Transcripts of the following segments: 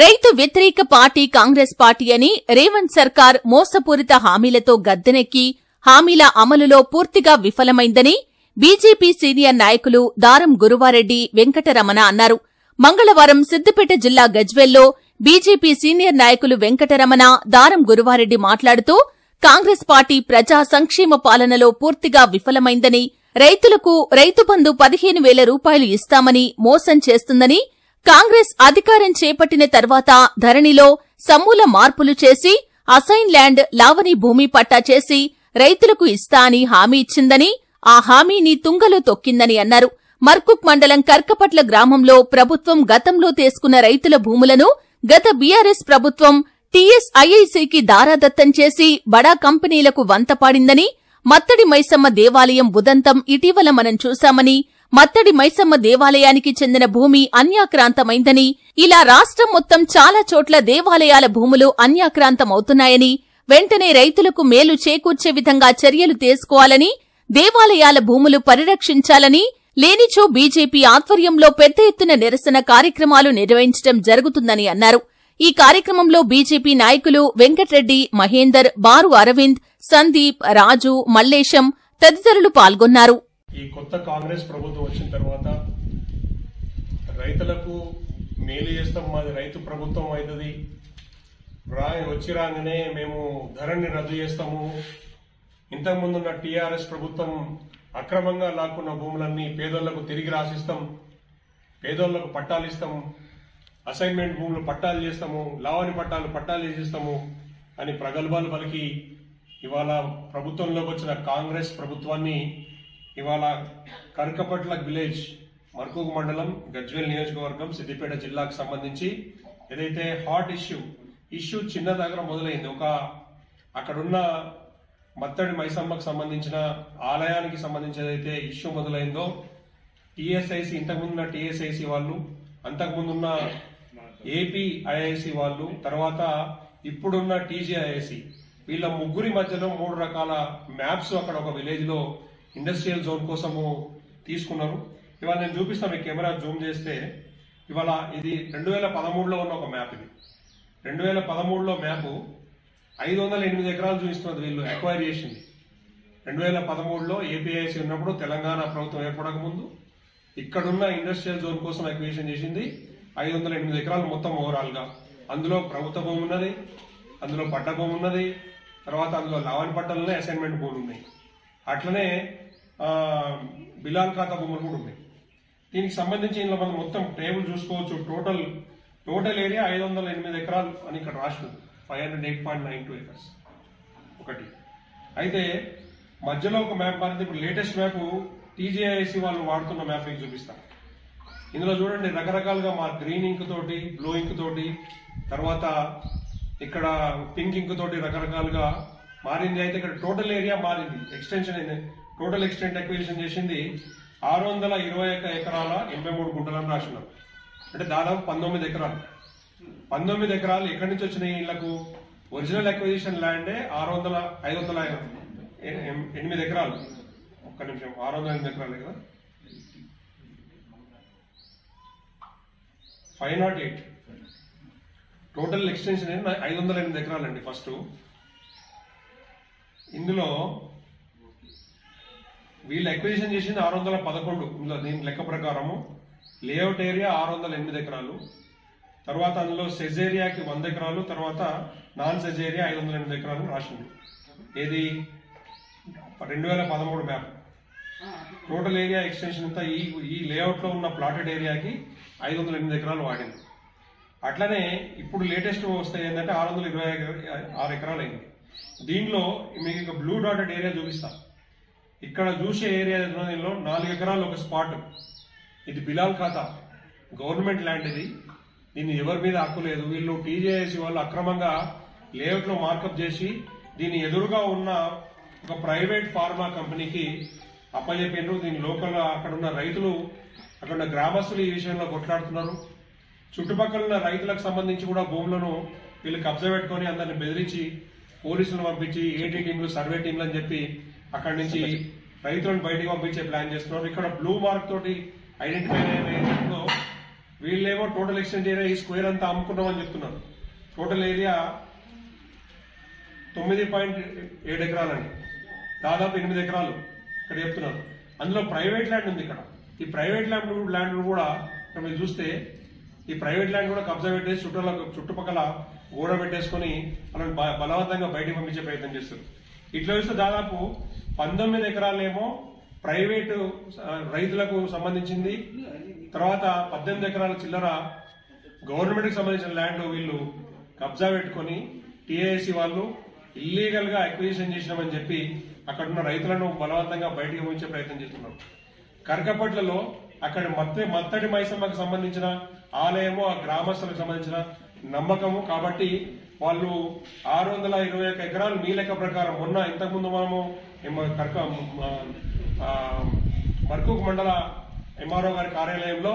రైతు వ్యతిరేక party Congress party అని రేవంత్ సర్కార్ మోసపూరిత హామీలతో గద్దెనెక్కి హామీల అమలులో పూర్తిగా విఫలమైందని బీజేపీ సీనియర్ నాయకులు దారం గురువారెడ్డి వెంకటరమణ అన్నారు. మంగళవారం సిద్దిపేట జిల్లా గజ్వేల్లో బీజేపీ సీనియర్ నాయకులు వెంకటరమణ, దారం గురువారెడ్డి మాట్లాడుతూ కాంగ్రెస్ పార్టీ ప్రజా సంక్షేమ పాలనలో పూర్తిగా విఫలమైందని, రైతులకు రైతు బంధు 15,000 రూపాయలు ఇస్తామని మోసం చేస్తుందని, కాంగ్రెస్ అధికారం చేపట్టిన తర్వాత ధరణిలో సమూల మార్పులు చేసి అసైన్ ల్యాండ్ లావణీ భూమి పట్టా చేసి రైతులకు ఇస్తా అని హామీ ఇచ్చిందని, ఆ హామీని తుంగలో తొక్కిందని అన్నారు. మర్కుక్ మండలం కర్కపట్ల గ్రామంలో ప్రభుత్వం గతంలో తీసుకున్న రైతుల భూములను గత బీఆర్ఎస్ ప్రభుత్వం టీఎస్ఐఐసీకి దారాదత్తం చేసి బడా కంపెనీలకు వంతపాడిందని, మత్తడి మైసమ్మ దేవాలయం ఉదంతం ఇటీవల మనం చూశామని, మత్తడి మైసమ్మ దేవాలయానికి చెందిన భూమి అన్యాక్రాంతమైందని, ఇలా రాష్ట్రం మొత్తం చాలా చోట్ల దేవాలయాల భూములు అన్యాక్రాంతమవుతున్నాయని, వెంటనే రైతులకు మేలు చేకూర్చే విధంగా చర్యలు తీసుకోవాలని, దేవాలయాల భూములు పరిరక్షించాలని, లేనిచో బీజేపీ ఆధ్వర్యంలో పెద్ద ఎత్తున నిరసన కార్యక్రమాలు నిర్వహించడం జరుగుతుందని అన్నారు. ఈ కార్యక్రమంలో బీజేపీ నాయకులు వెంకట్రెడ్డి, మహేందర్, బారు అరవింద్, సందీప్, రాజు, మల్లేశం తదితరులు పాల్గొన్నారు. ఈ కొత్త కాంగ్రెస్ ప్రభుత్వం వచ్చిన తర్వాత రైతులకు మేలు చేస్తాం, మాది రైతు ప్రభుత్వం అవుతుంది, వచ్చి రాగానే మేము ధరని రద్దు చేస్తాము, ఇంతకుముందున్న టీఆర్ఎస్ ప్రభుత్వం అక్రమంగా లాక్కున్న భూములన్నీ పేదోళ్లకు తిరిగి రాసిస్తాం, పేదోళ్లకు పట్టాలు ఇస్తాం, అసైన్మెంట్ భూములు పట్టాలు చేస్తాము, లావణి పట్టాలు చేసిస్తాము అని ప్రగల్భాలు పలికి ఇవాళ ప్రభుత్వంలోకి వచ్చిన కాంగ్రెస్ ప్రభుత్వాన్ని ఇవాళ కర్కపట్ల విలేజ్, మర్కుక్ మండలం, గజ్వేల్ నియోజకవర్గం, సిద్దిపేట జిల్లాకు సంబంధించి ఏదైతే హాట్ ఇష్యూ చిన్న దగ్గర మొదలైంది. అక్కడున్న మత్తడి మైసమ్మకు సంబంధించిన ఆలయానికి సంబంధించి ఏదైతే ఇష్యూ మొదలైందో, టీఎస్ఐసి, ఇంతకుముందున్న టీఎస్ఐసి వాళ్ళు, అంతకుముందున్న ఏపీఐఐసి వాళ్ళు, తర్వాత ఇప్పుడున్న టీజీఐఐసి, వీళ్ళ ముగ్గురి మధ్యలో 3 రకాల మ్యాప్స్ అక్కడ ఒక విలేజ్ లో ఇండస్ట్రియల్ జోన్ కోసము తీసుకున్నారు. ఇవాళ నేను చూపిస్తాను, మీ కెమెరా జూమ్ చేస్తే, ఇవాళ ఇది 2013లో ఉన్న ఒక మ్యాప్. ఇది 2013లో మ్యాప్ 508 ఎకరాలు చూపిస్తున్నది. వీళ్ళు అక్వైర్ చేసింది 2013లో ఏపీఐసి ఉన్నప్పుడు, తెలంగాణ ప్రభుత్వం ఏర్పడక ముందు ఇక్కడున్న ఇండస్ట్రియల్ జోన్ కోసం అక్విజిషన్ చేసింది 508 ఎకరాలు మొత్తం ఓవరాల్ గా. అందులో ప్రభుత్వ భూమి ఉన్నది, అందులో పట్ట భూమి ఉన్నది, తర్వాత అందులో లావణి పట్టాలనే అసైన్మెంట్ భూములు ఉన్నాయి, అట్లనే బిలాల్ ఖాతా భూములు కూడా ఉన్నాయి. దీనికి సంబంధించి ఇందులో మనం మొత్తం టేబుల్ చూసుకోవచ్చు. టోటల్ ఏరియా 508 ఎకరాలు అని ఇక్కడ రాస్తుంది, 508.92 ఎకర్స్ ఒకటి. అయితే మధ్యలో ఒక మ్యాప్ మారింది. ఇప్పుడు లేటెస్ట్ మ్యాప్ టీజీఐసి వాళ్ళు వాడుతున్న మ్యాప్ మీకు చూపిస్తాను. ఇందులో చూడండి, రకరకాలుగా మా గ్రీన్ ఇంక్ తోటి, బ్లూ ఇంక్ తోటి, తర్వాత ఇక్కడ పింక్ ఇంక్ తోటి రకరకాలుగా మారింది. అయితే ఇక్కడ టోటల్ ఏరియా మారింది, ఎక్స్టెన్షన్ అయింది. టోటల్ ఎక్స్టెంట్ అక్విజిషన్ చేసింది 621 ఎకరాల 83 గుంటలను రాసినారు. అంటే దాదాపు 19 ఎకరాలు. 19 ఎకరాలు ఎక్కడి నుంచి వచ్చినాయి వీళ్లకు? ఒరిజినల్ అక్విజిషన్ ల్యాండే 508 ఎకరాలు. ఒక్క నిమిషం, 608 ఎకరాలే కదా, 508. టోటల్ ఎక్స్టెన్షన్ 508 ఎకరాలండి ఫస్ట్. ఇందులో వీళ్ళు అక్విజిషన్ చేసింది 611. ఇందులో దీని లెక్క ప్రకారము లేఅవుట్ ఏరియా 608 ఎకరాలు, తర్వాత అందులో సెజ్ ఏరియాకి 100 ఎకరాలు, తర్వాత నాన్ సెజ్ ఏరియా 508 ఎకరాలు రాసింది. ఏది 2013 మ్యాప్. టోటల్ ఏరియా ఎక్స్టెన్షన్ అంతా ఈ లేఅవుట్ లో ఉన్న ప్లాటెడ్ ఏరియాకి 508 ఎకరాలు వాడింది. అట్లనే ఇప్పుడు లేటెస్ట్ వస్తే ఏంటంటే 626 ఎకరాలు అయింది. దీనిలో మీకు ఇక బ్లూ డాటెడ్ ఏరియా చూపిస్తా. ఇక్కడ చూసే ఏరియా దీనిలో 4 ఎకరాలు ఒక స్పాట్. ఇది బిలాల్ ఖాతా, గవర్నమెంట్ ల్యాండ్. ఇది, దీన్ని ఎవరి మీద హక్కు లేదు. వీళ్ళు టీజేఐసి వాళ్ళు అక్రమంగా లేఅవుట్ లో మార్కప్ చేసి దీని ఎదురుగా ఉన్న ఒక ప్రైవేట్ ఫార్మా కంపెనీకి అప్పచెప్పినారు. దీని లోకల్ అక్కడున్న రైతులు, అక్కడున్న గ్రామస్తులు ఈ విషయంలో కొట్లాడుతున్నారు. చుట్టుపక్కల ఉన్న రైతులకు సంబంధించి కూడా భూములను వీళ్ళు కబ్జా పెట్టుకుని అందరిని బెదిరించి పోలీసులను పంపించి ఏటీ టీంలు, సర్వే టీంలు అని చెప్పి అక్కడి నుంచి రైతులను బయటికి పంపించే ప్లాన్ చేస్తున్నారు. ఇక్కడ బ్లూ మార్క్ తోటి ఐడెంటిఫై అయిన వీళ్ళేమో టోటల్ ఎక్స్టెంట్ ఏరియా ఈ స్క్వేర్ అంతా అమ్ముకున్నామని చెప్తున్నారు. టోటల్ ఏరియా 9.7 ఎకరాలండి, దాదాపు 8 ఎకరాలు ఇక్కడ చెప్తున్నారు. అందులో ప్రైవేట్ ల్యాండ్ ఉంది. ఇక్కడ ఈ ప్రైవేట్ ల్యాండ్ కూడా మీరు చూస్తే ఈ ప్రైవేట్ ల్యాండ్ కూడా కబ్జా పెట్టేసి చుట్టుపక్కల గోడ పెట్టేసుకుని వాళ్ళని బలవంతంగా బయటకు పంపించే ప్రయత్నం చేస్తారు. ఇట్లా చూస్తే దాదాపు 19 ఎకరాలేమో ప్రైవేటు రైతులకు సంబంధించింది, తర్వాత 18 ఎకరాల చిల్లర గవర్నమెంట్ కి సంబంధించిన ల్యాండ్ వీళ్ళు కబ్జా పెట్టుకుని టీఏసీ వాళ్ళు ఇల్లీగల్ గా అక్విజిషన్ చేసినామని చెప్పి అక్కడున్న రైతులను బలవంతంగా బయటకు పంపించే ప్రయత్నం చేస్తున్నారు. కరకపట్లలో అక్కడ మత్తడి మైసమ్మకు సంబంధించిన ఆలయము, ఆ గ్రామస్తులకు సంబంధించిన నమ్మకము కాబట్టి వాళ్ళు 621 ఎకరాలు మీ లెక్క ప్రకారం మొన్న ఇంతకుముందు మనము మర్కూక్ మండల ఎంఆర్ఓ గారి కార్యాలయంలో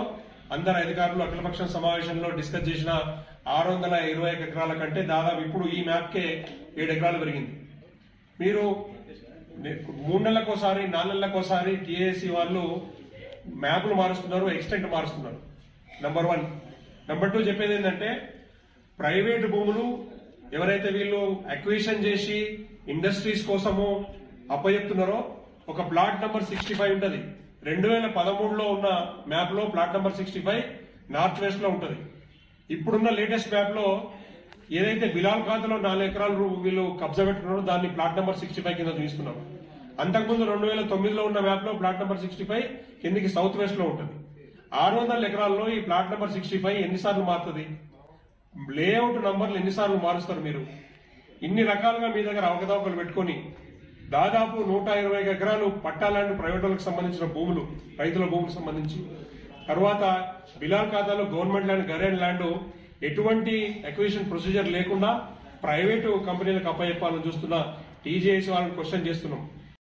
అందరు అధికారులు అఖిలపక్షం సమావేశంలో డిస్కస్ చేసిన 621 ఎకరాల కంటే దాదాపు ఇప్పుడు ఈ మ్యాప్కే 7 ఎకరాలు పెరిగింది. మీరు 3 నెలలకోసారి 4 నెలలకోసారి టీఏసీ వాళ్ళు మ్యాప్లు మారుస్తున్నారు, ఎక్స్టెంట్ మారుస్తున్నారు. నంబర్ 1. నంబర్ 2 చెప్పేది ఏంటంటే ప్రైవేటు భూములు ఎవరైతే వీళ్ళు అక్విజిషన్ చేసి ఇండస్ట్రీస్ కోసము అప్పచెప్తున్నారో ఒక ప్లాట్ నంబర్ 65 ఉంటది. 2013లో ఉన్న మ్యాప్ లో ప్లాట్ నంబర్ 65 నార్త్ వెస్ట్ లో ఉంటది. ఇప్పుడున్న లేటెస్ట్ మ్యాప్ లో ఏదైతే బిలాల్ ఖాతాలో 4 ఎకరాలు వీళ్ళు కబ్జా పెట్టుకున్నారో దాన్ని ప్లాట్ నంబర్ 65 కింద చూపిస్తున్నారు. అంతకుముందు 2009లో ఉన్న మ్యాప్ లో ప్లాట్ నంబర్ 65 కిందికి సౌత్ వెస్ట్ లో ఉంటుంది. 600 ఎకరాల్లో ఈ ప్లాట్ నంబర్ 65 ఎన్నిసార్లు మారుతుంది? లేఅవుట్ నంబర్లు ఎన్నిసార్లు మారుస్తారు మీరు? ఇన్ని రకాలుగా మీ దగ్గర అవకతవకలు పెట్టుకుని దాదాపు 120 ఎకరాలు పట్టాలాంటి ప్రైవేట్ వాళ్ళకి సంబంధించిన భూములు, రైతుల భూములకు సంబంధించి, తర్వాత బిలాల్ ఖాతాలో గవర్నమెంట్ ల్యాండ్, గరేన్ ల్యాండ్ ఎటువంటి అక్విజిషన్ ప్రొసీజర్ లేకుండా ప్రైవేటు కంపెనీలకు అప్పచెప్పాలని చూస్తున్న టీజేఎస్ వాళ్ళని క్వశ్చన్ చేస్తున్నాం.